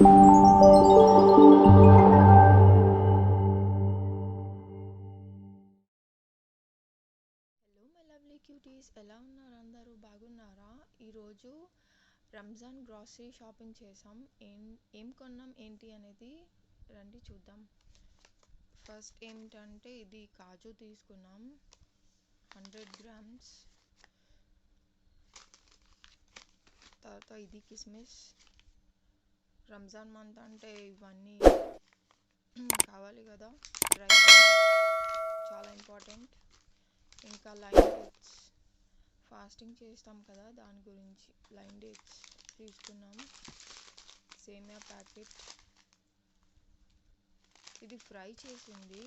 My lovely cuties, ఎలా ఉన్నారు? అందరూ బాగున్నారా? ఈరోజు రంజాన్ గ్రాసరీ షాపింగ్ చేసాం. ఏం కొన్నాం ఏంటి అనేది రండి చూద్దాం. ఫస్ట్ ఏమిటంటే ఇది కాజు తీసుకున్నాం 100 గ్రామ్స్. తర్వాత ఇది కిస్మిస్. రంజాన్ మంత్ అంటే ఇవన్నీ కావాలి కదా, డ్రై ఫ్రూట్స్ చాలా ఇంపార్టెంట్. ఇంకా లైన్ డేట్స్, ఫాస్టింగ్ చేస్తాం కదా దాని గురించి లైన్ డేట్స్ తీసుకున్నాం. సేమియా ప్యాకెట్, ఇది ఫ్రై చేసింది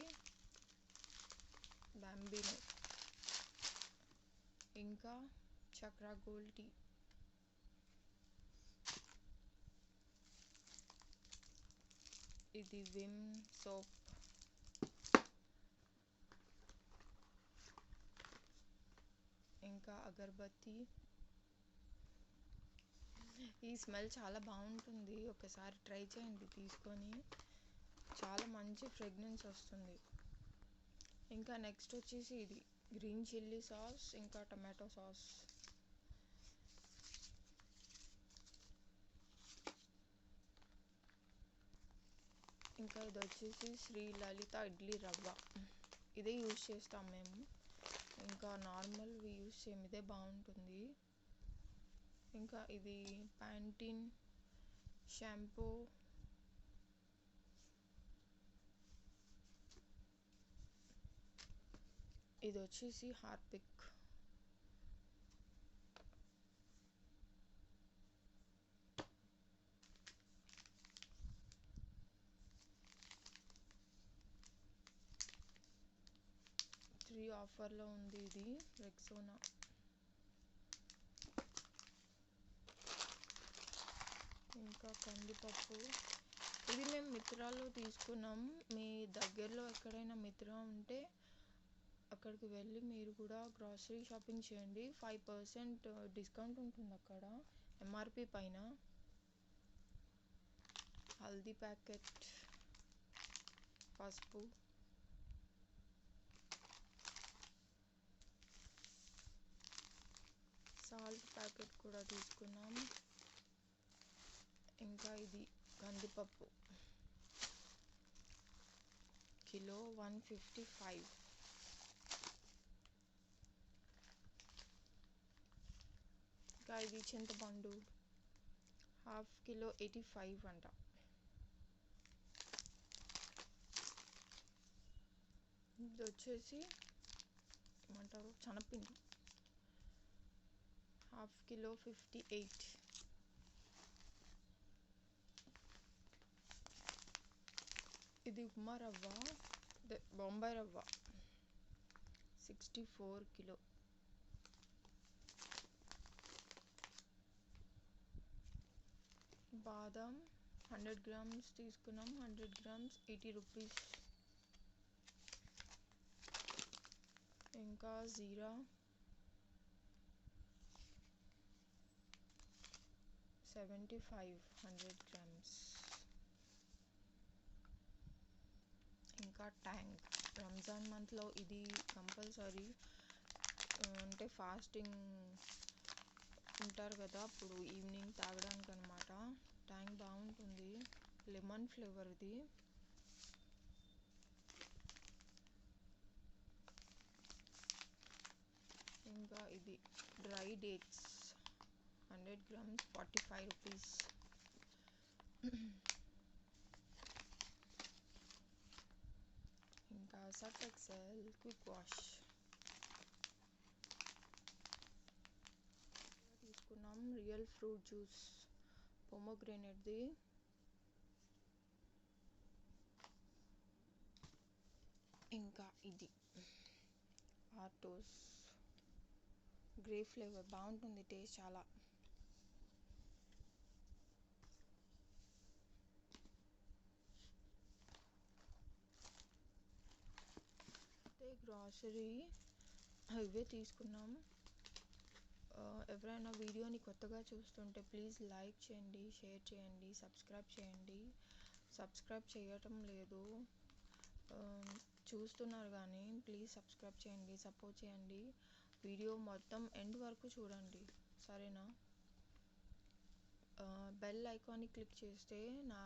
బాంబినో. ఇంకా చక్రా గోల్డ్ టీ, ఇది విమ్ సోప్, ఇంకా అగరబత్తి. ఈ స్మెల్ చాలా బాగుంటుంది, ఒకసారి ట్రై చేయండి తీసుకొని, చాలా మంచి ఫ్రేగ్రెన్స్ వస్తుంది. ఇంకా నెక్స్ట్ వచ్చేసి ఇది గ్రీన్ చిల్లీ సాస్, ఇంకా టమాటో సాస్. ఇంకా ఇది వచ్చేసి శ్రీ లలిత ఇడ్లీ రవ్వ, ఇదే యూజ్ చేస్తాం మేము. ఇంకా నార్మల్వి యూజ్ చేయం, ఇదే బాగుంటుంది. ఇంకా ఇది ప్యాంటీన్ షాంపూ. ఇది వచ్చేసి హార్పిక్. ఫ్రీ ఆఫర్లో ఉంది ఇది రెక్సోనా. ఇంకా కందిపప్పు, ఇది మేము మిత్రాలో తీసుకున్నాం. మీ దగ్గరలో ఎక్కడైనా మిత్రా ఉంటే అక్కడికి వెళ్ళి మీరు కూడా గ్రాసరీ షాపింగ్ చేయండి. 5% డిస్కౌంట్ ఉంటుంది అక్కడ ఎంఆర్పి పైన. హల్దీ ప్యాకెట్, పసుపు, సాల్ట్ ప్యాకెట్ కూడా తీసుకున్నాం. ఇంకా ఇది కందిపప్పు కిలో 155. ఇంకా ఇది చింతపండు ½ కిలో 85 అంట. ఇది వచ్చేసి ఏమంటారు, శనగపిండి ½ కిలో 58. ఇది ఉప్మా రవ్వ, బొంబాయి రవ్వ 64 కిలో. బాదం 100 గ్రామ్స్ తీసుకున్నాం, 100 గ్రామ్స్ 80 రూపీస్. ఇంకా జీరా 75 100 గ్రామ్స్. ఇంకా ట్యాంగ్, రంజాన్ మంత్లో ఇది కంపల్సరీ, అంటే ఫాస్టింగ్ ఉంటారు కదా అప్పుడు ఈవినింగ్ తాగడానికి అనమాట. ట్యాంగ్ బాగుంటుంది, లెమన్ ఫ్లేవర్ ఇది. ఇంకా ఇది డ్రై డేట్స్ 100 గ్రామ్స్ 45 రూపీస్. ఇంకా సర్ఫ్ ఎక్సెల్ క్విక్ వాష్ తీసుకున్నాం. రియల్ ఫ్రూట్ జ్యూస్ పొమోగ్రెనేట్ది. ఇంకా ఇది ఆర్టోస్ గ్రే ఫ్లేవర్, బాగుంటుంది టేస్ట్ చాలా. గ్రాసరీ ఇవే తీసుకున్నాం. ఎవరైనా వీడియోని కొత్తగా చూస్తుంటే ప్లీజ్ లైక్ చేయండి, షేర్ చేయండి, సబ్స్క్రైబ్ చేయండి. సబ్స్క్రైబ్ చేయటం లేదు, చూస్తున్నారు కానీ ప్లీజ్ సబ్స్క్రైబ్ చేయండి, సపోర్ట్ చేయండి. వీడియో మొత్తం ఎండ్ వరకు చూడండి, సరేనా? బెల్ ఐకాన్ని క్లిక్ చేస్తే నా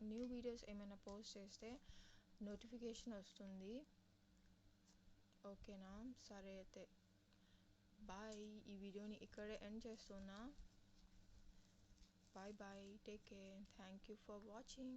న్యూ వీడియోస్ ఏమైనా పోస్ట్ చేస్తే నోటిఫికేషన్ వస్తుంది, ఓకేనా? సరే అయితే బాయ్. ఈ వీడియోని ఇక్కడే ఎండ్ చేస్తున్నా. Bye bye, take care, thank you for watching.